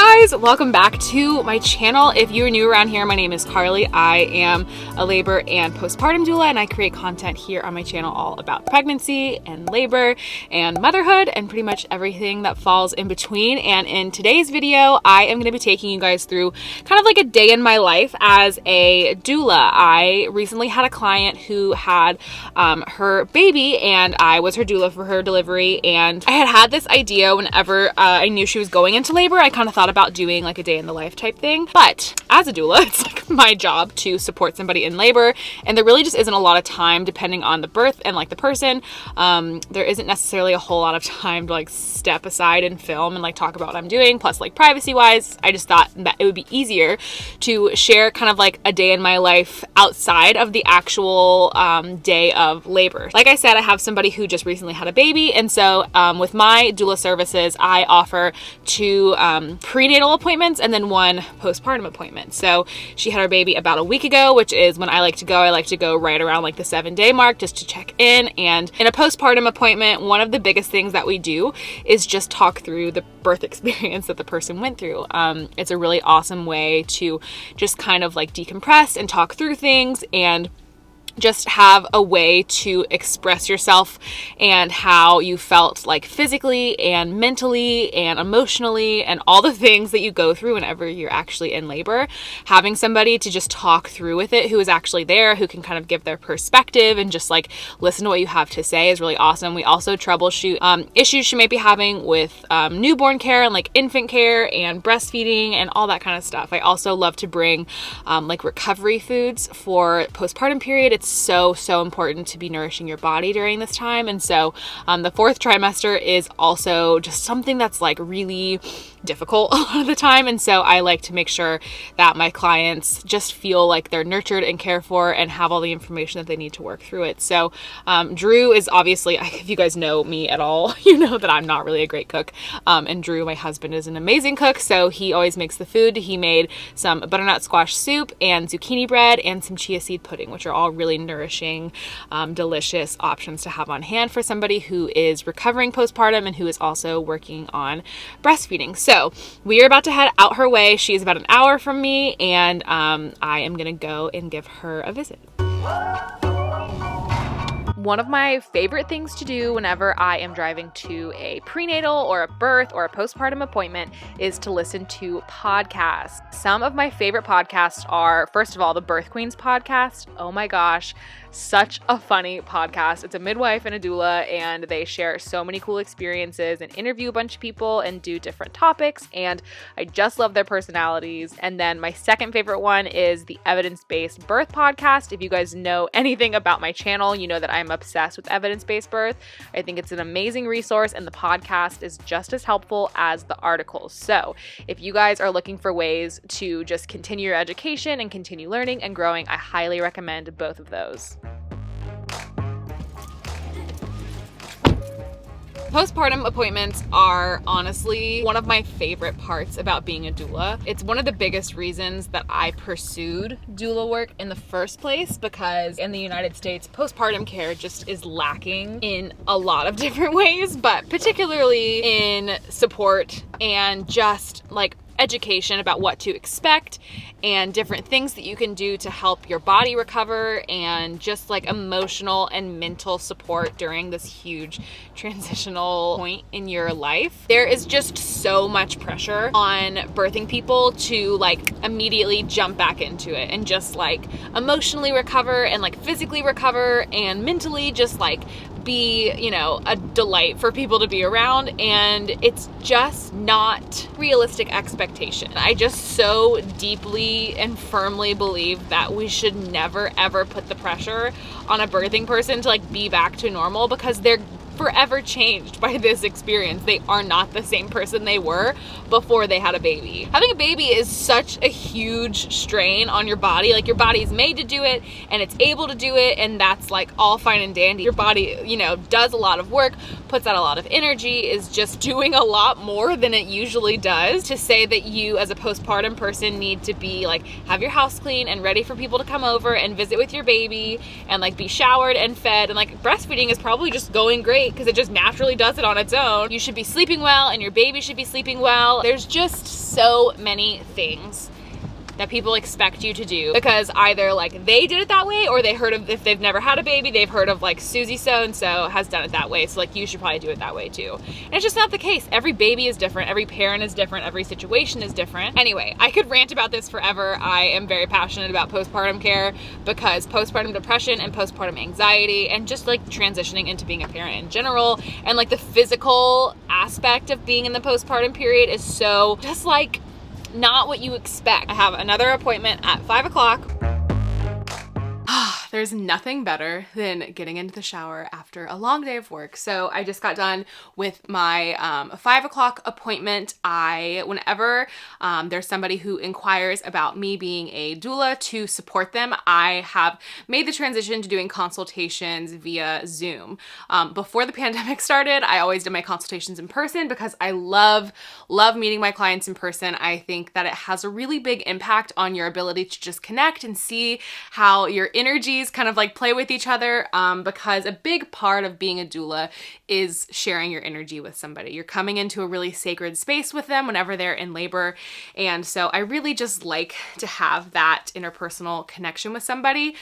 guys, welcome back to my channel. If you're new around here, my name is Carly. I am a labor and postpartum doula, and I create content here on my channel all about pregnancy and labor and motherhood and pretty much everything that falls in between. And in today's video, I am going to be taking you guys through kind of like a day in my life as a doula. I recently had a client who had her baby, and I was her doula for her delivery, and I had this idea whenever I knew she was going into labor. I kind of thought about doing like a day in the life type thing, but as a doula, it's like my job to support somebody in labor, and there really just isn't a lot of time depending on the birth and like the person. There isn't necessarily a whole lot of time to like step aside and film and like talk about what I'm doing. Plus, like privacy wise, I just thought that it would be easier to share kind of like a day in my life outside of the actual day of labor. Like I said, I have somebody who just recently had a baby, and so with my doula services, I offer two prenatal appointments and then one postpartum appointment. So she had her baby about a week ago, which is when I like to go. I like to go right around like the 7-day mark just to check in. And in a postpartum appointment, one of the biggest things that we do is just talk through the birth experience that the person went through. It's a really awesome way to just kind of like decompress and talk through things and just have a way to express yourself and how you felt like physically and mentally and emotionally and all the things that you go through whenever you're actually in labor. Having somebody to just talk through with it who is actually there, who can kind of give their perspective and just like listen to what you have to say is really awesome. We also troubleshoot issues you may be having with newborn care and like infant care and breastfeeding and all that kind of stuff. I also love to bring like recovery foods for postpartum period. It's so important to be nourishing your body during this time. And so the 4th trimester is also just something that's like really difficult a lot of the time. And so I like to make sure that my clients just feel like they're nurtured and cared for and have all the information that they need to work through it. So Drew is obviously, if you guys know me at all, you know that I'm not really a great cook. And Drew, my husband, is an amazing cook. So he always makes the food. He made some butternut squash soup and zucchini bread and some chia seed pudding, which are all really nourishing, delicious options to have on hand for somebody who is recovering postpartum and who is also working on breastfeeding. So we are about to head out her way. She is about an hour from me, and I am going to go and give her a visit. One of my favorite things to do whenever I am driving to a prenatal or a birth or a postpartum appointment is to listen to podcasts. Some of my favorite podcasts are, first of all, the Birth Queens podcast. Oh my gosh, such a funny podcast. It's a midwife and a doula, and they share so many cool experiences and interview a bunch of people and do different topics, and I just love their personalities. And then my second favorite one is the Evidence-Based Birth podcast. If you guys know anything about my channel, you know that I'm obsessed with evidence-based birth. I think it's an amazing resource, and the podcast is just as helpful as the articles. So if you guys are looking for ways to just continue your education and continue learning and growing, I highly recommend both of those. Postpartum appointments are honestly one of my favorite parts about being a doula. It's one of the biggest reasons that I pursued doula work in the first place, because in the United States, postpartum care just is lacking in a lot of different ways, but particularly in support and just like education about what to expect and different things that you can do to help your body recover, and just like emotional and mental support during this huge transitional point in your life. There is just so much pressure on birthing people to like immediately jump back into it and just like emotionally recover and like physically recover and mentally just like be, you know, a delight for people to be around, and it's just not realistic expectation. I just so deeply and firmly believe that we should never ever put the pressure on a birthing person to like be back to normal, because they're forever changed by this experience. They are not the same person they were before they had a baby. Having a baby is such a huge strain on your body. Like, your body is made to do it and it's able to do it, and that's like all fine and dandy. Your body, you know, does a lot of work, puts out a lot of energy, is just doing a lot more than it usually does. To say that you as a postpartum person need to be like, have your house clean and ready for people to come over and visit with your baby and like be showered and fed, and like breastfeeding is probably just going great great because it just naturally does it on its own. You should be sleeping well and your baby should be sleeping well. There's just so many things that people expect you to do because either like they did it that way or they heard of, if they've never had a baby, they've heard of like Susie so-and-so has done it that way. So like you should probably do it that way too. And it's just not the case. Every baby is different. Every parent is different. Every situation is different. Anyway, I could rant about this forever. I am very passionate about postpartum care because postpartum depression and postpartum anxiety and just like transitioning into being a parent in general and like the physical aspect of being in the postpartum period is so just like not what you expect. I have another appointment at 5 o'clock. There's nothing better than getting into the shower after a long day of work. So I just got done with my 5 o'clock appointment. Whenever there's somebody who inquires about me being a doula to support them, I have made the transition to doing consultations via Zoom. Before the pandemic started, I always did my consultations in person because I love meeting my clients in person. I think that it has a really big impact on your ability to just connect and see how your energies kind of like play with each other, because a big part of being a doula is sharing your energy with somebody. You're coming into a really sacred space with them whenever they're in labor. And so I really just like to have that interpersonal connection with somebody,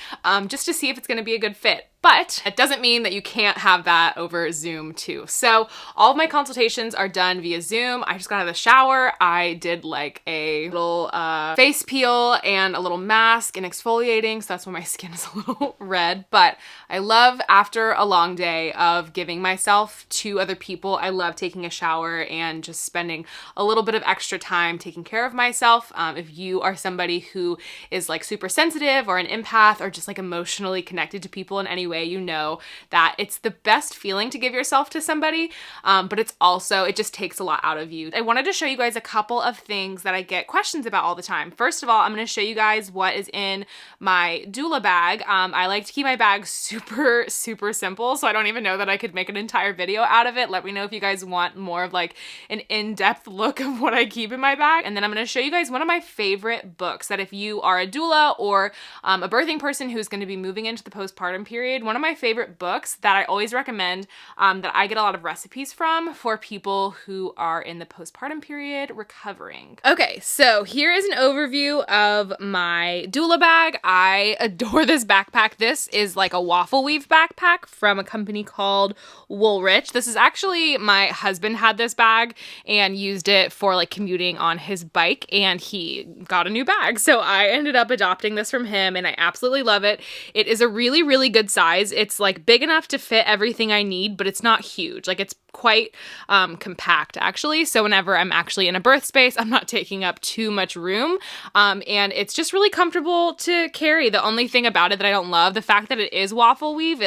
just to see if it's going to be a good fit. But it doesn't mean that you can't have that over Zoom too. So all of my consultations are done via Zoom. I just got out of the shower. I did like a little face peel and a little mask and exfoliating. So that's why my skin is a little red. But I love, after a long day of giving myself to other people, I love taking a shower and just spending a little bit of extra time taking care of myself. If you are somebody who is like super sensitive or an empath or just like emotionally connected to people in any way, you know that it's the best feeling to give yourself to somebody, but it's also, it just takes a lot out of you. I wanted to show you guys a couple of things that I get questions about all the time. First of all, I'm going to show you guys what is in my doula bag. I like to keep my bag super simple, so I don't even know that I could make an entire video out of it. Let me know if you guys want more of like an in-depth look of what I keep in my bag. And then I'm going to show you guys one of my favorite books that if you are a doula or a birthing person who's going to be moving into the postpartum period, one of my favorite books that I always recommend, that I get a lot of recipes from for people who are in the postpartum period recovering. Okay, so here is an overview of my doula bag. I adore this backpack. This is like a waffle weave backpack from a company called Woolrich. This is actually, my husband had this bag and used it for like commuting on his bike, and he got a new bag. So I ended up adopting this from him and I absolutely love it. It is a really good size. It's like big enough to fit everything I need, but it's not huge. Like it's quite compact actually. So whenever I'm actually in a birth space, I'm not taking up too much room. And it's just really comfortable to carry. The only thing about it that I don't love, the fact that it is waffle weave,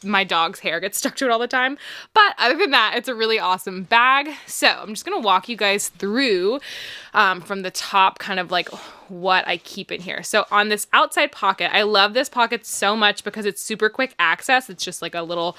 my dog's hair gets stuck to it all the time. But other than that, it's a really awesome bag. So I'm just going to walk you guys through from the top, kind of like what I keep in here. So on this outside pocket, I love this pocket so much because it's super quick access. It's just like a little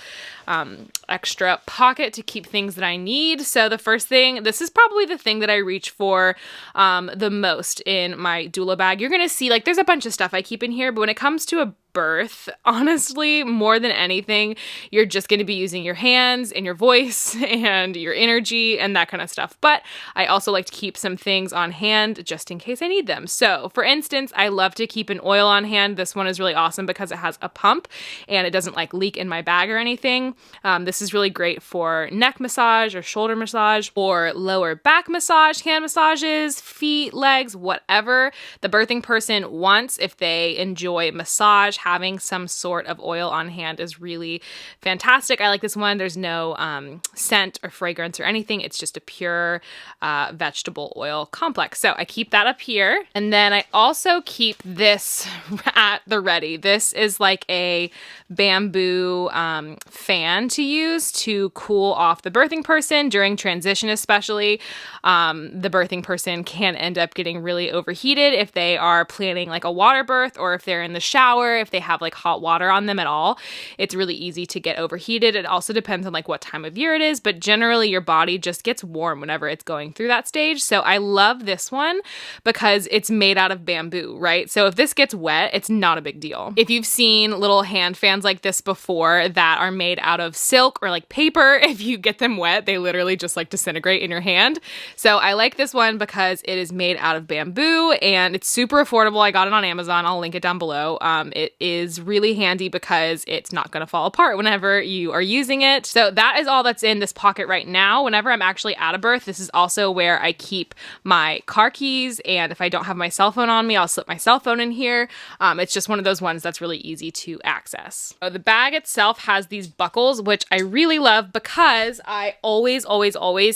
extra pocket to keep things that I need. So the first thing, this is probably the thing that I reach for the most in my doula bag. You're going to see like there's a bunch of stuff I keep in here, but when it comes to a birth, honestly, more than anything, you're just going to be using your hands and your voice and your energy and that kind of stuff. But I also like to keep some things on hand just in case I need them. So for instance, I love to keep an oil on hand. This one is really awesome because it has a pump and it doesn't like leak in my bag or anything. This is really great for neck massage or shoulder massage or lower back massage, hand massages, feet, legs, whatever the birthing person wants. If they enjoy massage, having some sort of oil on hand is really fantastic. I like this one. There's no scent or fragrance or anything. It's just a pure vegetable oil complex. So I keep that up here. And then I also keep this at the ready. This is like a bamboo fan to use to cool off the birthing person during transition, especially. The birthing person can end up getting really overheated if they are planning like a water birth or if they're in the shower, if they they have like hot water on them at all, it's really easy to get overheated. It also depends on like what time of year it is, but generally your body just gets warm whenever it's going through that stage. So I love this one because it's made out of bamboo, right? So if this gets wet, it's not a big deal. If you've seen little hand fans like this before that are made out of silk or like paper, if you get them wet, they literally just like disintegrate in your hand. So I like this one because it is made out of bamboo and it's super affordable. I got it on Amazon. I'll link it down below. It is really handy because it's not going to fall apart whenever you are using it. So that is all that's in this pocket right now. Whenever I'm actually at a birth, this is also where I keep my car keys. And if I don't have my cell phone on me, I'll slip my cell phone in here. It's just one of those ones that's really easy to access. The bag itself has these buckles, which I really love because I always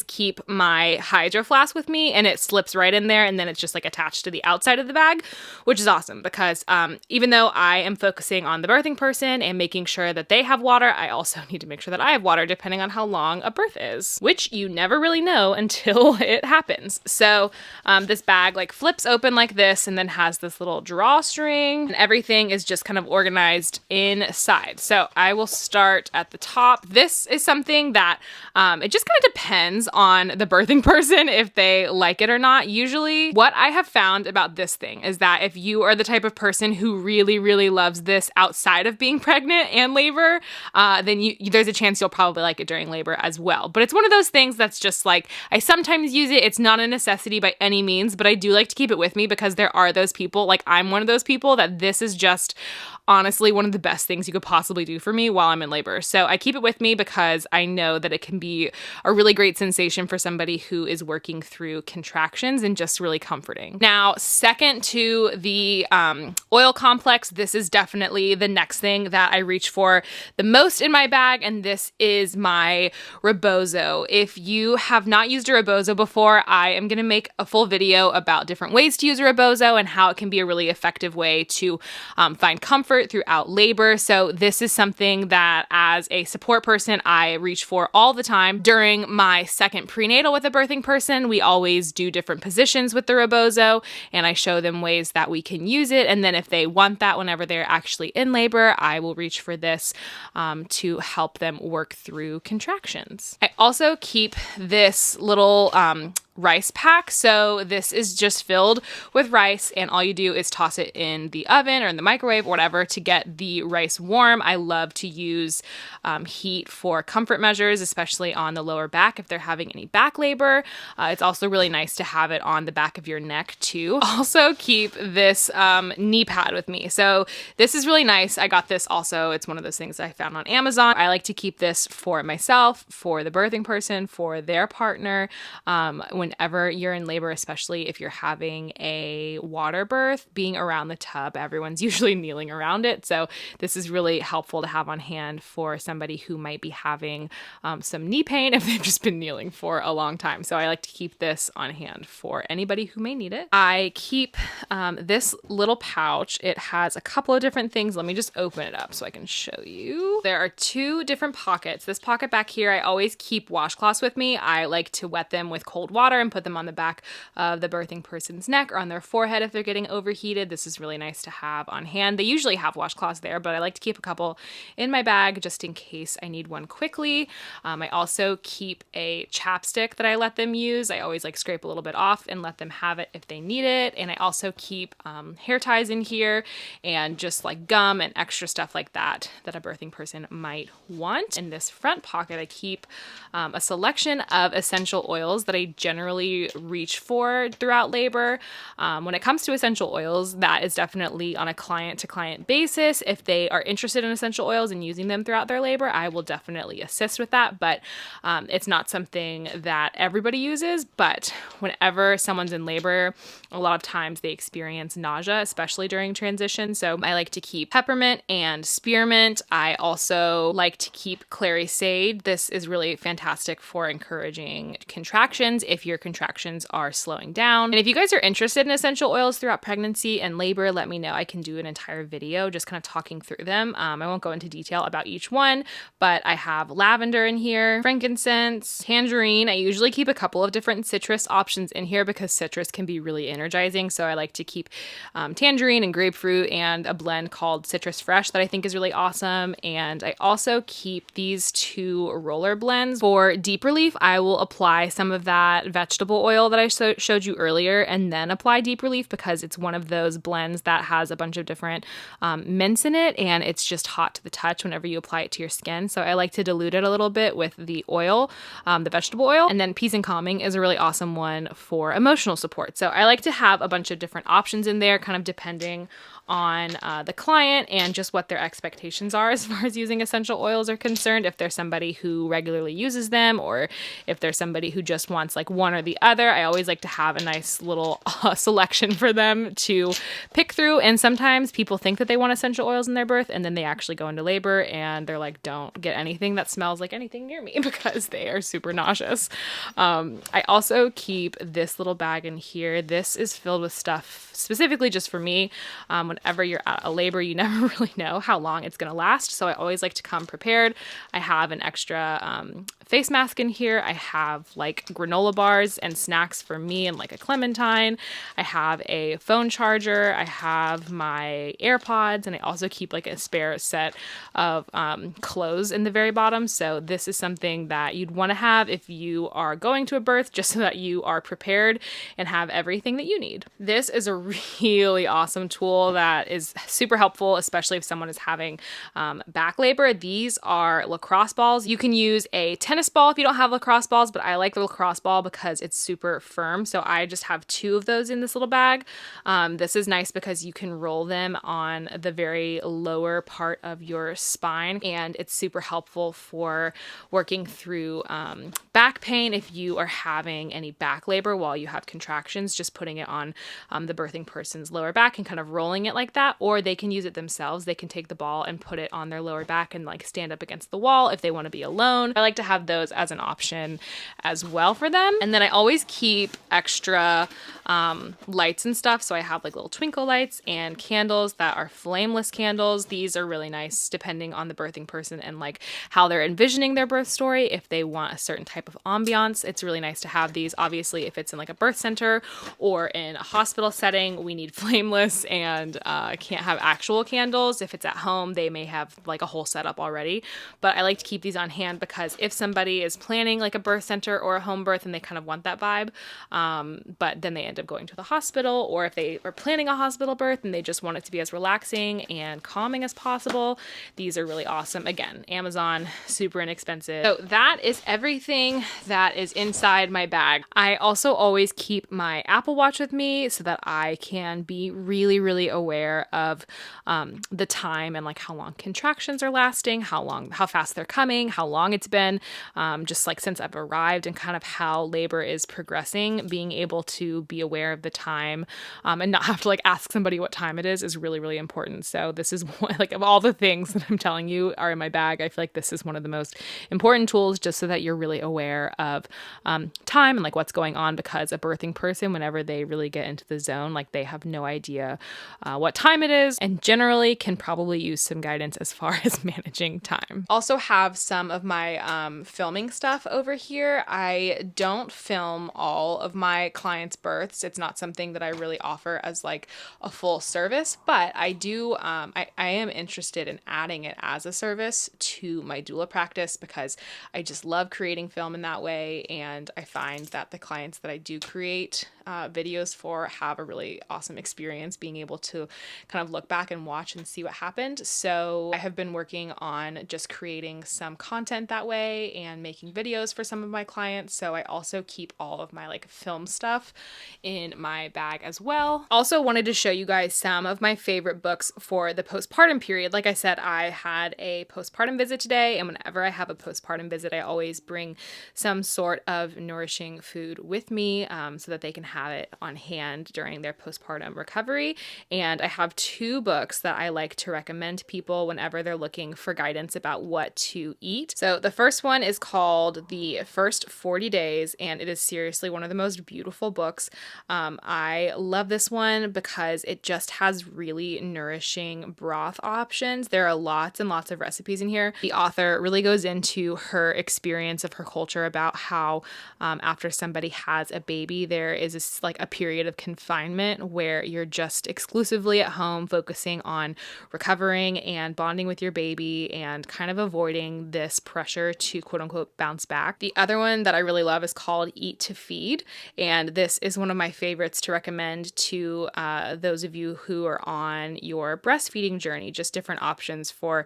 keep my hydro flask with me and it slips right in there and then it's just like attached to the outside of the bag, which is awesome because even though I am focusing on the birthing person and making sure that they have water, I also need to make sure that I have water depending on how long a birth is, which you never really know until it happens. So this bag like flips open like this and then has this little drawstring and everything is just kind of organized inside. So I will start at the top. This is something that it just kind of depends on the birthing person if they like it or not. Usually what I have found about this thing is that if you are the type of person who really loves this outside of being pregnant and labor, then there's a chance you'll probably like it during labor as well. But it's one of those things that's just like, I sometimes use it. It's not a necessity by any means, but I do like to keep it with me because there are those people, like I'm one of those people that this is just honestly one of the best things you could possibly do for me while I'm in labor. So I keep it with me because I know that it can be a really great sensation for somebody who is working through contractions and just really comforting. Now, second to the oil complex, this is definitely the next thing that I reach for the most in my bag, and this is my rebozo. If you have not used a rebozo before, I am going to make a full video about different ways to use a rebozo and how it can be a really effective way to find comfort throughout labor. So this is something that as a support person, I reach for all the time. During my second prenatal with a birthing person, we always do different positions with the rebozo and I show them ways that we can use it. And then if they want that whenever they're actually in labor, I will reach for this to help them work through contractions. I also keep this little rice pack. So this is just filled with rice and all you do is toss it in the oven or in the microwave or whatever to get the rice warm. I love to use heat for comfort measures, especially on the lower back if they're having any back labor. It's also really nice to have it on the back of your neck too. Also keep this knee pad with me. So this is really nice. I got this also. It's one of those things I found on Amazon. I like to keep this for myself, for the birthing person, for their partner, whenever you're in labor, especially if you're having a water birth, being around the tub, everyone's usually kneeling around it. So this is really helpful to have on hand for somebody who might be having some knee pain if they've just been kneeling for a long time. So I like to keep this on hand for anybody who may need it. I keep this little pouch. It has a couple of different things. Let me just open it up so I can show you. There are two different pockets. This pocket back here, I always keep washcloths with me. I like to wet them with cold water and put them on the back of the birthing person's neck or on their forehead if they're getting overheated. This is really nice to have on hand. They usually have washcloths there, but I like to keep a couple in my bag just in case I need one quickly. I also keep a chapstick that I let them use. I always like scrape a little bit off and let them have it if they need it. And I also keep hair ties in here and just like gum and extra stuff like that that a birthing person might want. In this front pocket, I keep a selection of essential oils that I generally reach for throughout labor. When it comes to essential oils, that is definitely on a client-to-client basis. If they are interested in essential oils and using them throughout their labor, I will definitely assist with that, but it's not something that everybody uses. But whenever someone's in labor, a lot of times they experience nausea, especially during transition. So I like to keep peppermint and spearmint. I also like to keep clary sage. This is really fantastic for encouraging contractions if you're your contractions are slowing down. And if you guys are interested in essential oils throughout pregnancy and labor, let me know. I can do an entire video just kind of talking through them. I won't go into detail about each one, but I have lavender in here, frankincense, tangerine. I usually keep a couple of different citrus options in here because citrus can be really energizing. So I like to keep tangerine and grapefruit and a blend called Citrus Fresh that I think is really awesome. And I also keep these two roller blends. For deep relief, I will apply some of that vegetable oil that I showed you earlier and then apply deep relief because it's one of those blends that has a bunch of different mints in it and it's just hot to the touch whenever you apply it to your skin. So I like to dilute it a little bit with the oil, the vegetable oil. And then Peace and Calming is a really awesome one for emotional support. So I like to have a bunch of different options in there, kind of depending on the client and just what their expectations are as far as using essential oils are concerned. If there's somebody who regularly uses them or if there's somebody who just wants like one or the other, I always like to have a nice little selection for them to pick through. And sometimes people think that they want essential oils in their birth and then they actually go into labor and they're like, don't get anything that smells like anything near me because they are super nauseous. I also keep this little bag in here. This is filled with stuff specifically just for me. Whenever you're at a labor, you never really know how long it's going to last. So I always like to come prepared. I have an extra face mask in here. I have like granola bars and snacks for me and like a clementine. I have a phone charger. I have my AirPods and I also keep like a spare set of clothes in the very bottom. So this is something that you'd want to have if you are going to a birth just so that you are prepared and have everything that you need. This is a really awesome tool that is super helpful, especially if someone is having back labor. These are lacrosse balls. You can use a tennis ball if you don't have lacrosse balls, but I like the lacrosse ball because it's super firm. So I just have 2 of those in this little bag. This is nice because you can roll them on the very lower part of your spine, and it's super helpful for working through back pain if you are having any back labor while you have contractions. Just putting it on the birthing person's lower back and kind of rolling it like that, or they can use it themselves. They can take the ball and put it on their lower back and like stand up against the wall if they want to be alone. I like to have those as an option as well for them. And then I always keep extra lights and stuff. So I have like little twinkle lights and candles that are flameless candles. These are really nice depending on the birthing person and like how they're envisioning their birth story. If they want a certain type of ambiance, it's really nice to have these. Obviously, if it's in like a birth center or in a hospital setting, we need flameless and can't have actual candles. If it's at home, they may have like a whole setup already. But I like to keep these on hand because if somebody is planning like a birth center or a home birth and they kind of want that vibe, but then they end up going to the hospital, or if they are planning a hospital birth and they just want it to be as relaxing and calming as possible, these are really awesome. Again, Amazon, super inexpensive. So that is everything that is inside my bag. I also always keep my Apple Watch with me so that I can be really, really aware of the time and like how long contractions are lasting, how fast they're coming, how long it's been, just like since I've arrived, and kind of how labor is progressing. Being able to be aware of the time and not have to like ask somebody what time it is really, really important. So this is one, like, of all the things that I'm telling you are in my bag, I feel like this is one of the most important tools just so that you're really aware of time and like what's going on, because a birthing person, whenever they really get into the zone, like they have no idea what time it is and generally can probably use some guidance as far as managing time. Also have some of my filming stuff over here. I don't film all of my clients' births. It's not something that I really offer as like a full service, but I do, I am interested in adding it as a service to my doula practice because I just love creating film in that way. And I find that the clients that I do create videos for have a really awesome experience being able to kind of look back and watch and see what happened. So I have been working on just creating some content that way and making videos for some of my clients. So I also keep all of my like film stuff in my bag as well. Also wanted to show you guys some of my favorite books for the postpartum period. Like I said, I had a postpartum visit today, and whenever I have a postpartum visit, I always bring some sort of nourishing food with me so that they can have it on hand during their postpartum recovery. And and I have 2 books that I like to recommend to people whenever they're looking for guidance about what to eat. So the first one is called The First 40 Days, and it is seriously one of the most beautiful books. I love this one because it just has really nourishing broth options. There are lots and lots of recipes in here. The author really goes into her experience of her culture about how after somebody has a baby, there is this, like, a period of confinement where you're just exclusively at home focusing on recovering and bonding with your baby and kind of avoiding this pressure to quote unquote bounce back. The other one that I really love is called Eat to Feed, and this is one of my favorites to recommend to those of you who are on your breastfeeding journey. Just different options for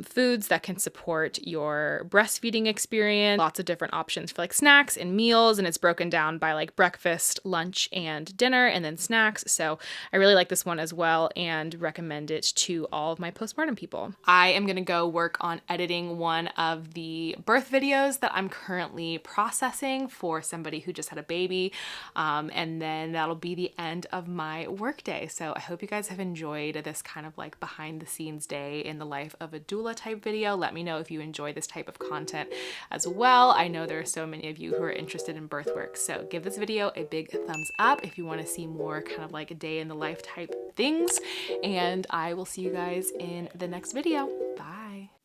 foods that can support your breastfeeding experience. Lots of different options for like snacks and meals, and it's broken down by like breakfast, lunch, and dinner, and then snacks. So I really like this one as well and recommend it to all of my postpartum people. I am gonna go work on editing one of the birth videos that I'm currently processing for somebody who just had a baby, and then that'll be the end of my workday. So I hope you guys have enjoyed this kind of like behind the scenes day in the life of a doula type video. Let me know if you enjoy this type of content as well. I know there are so many of you who are interested in birth work, so give this video a big thumbs up if you want to see more kind of like a day in the life type things, and I will see you guys in the next video. Bye.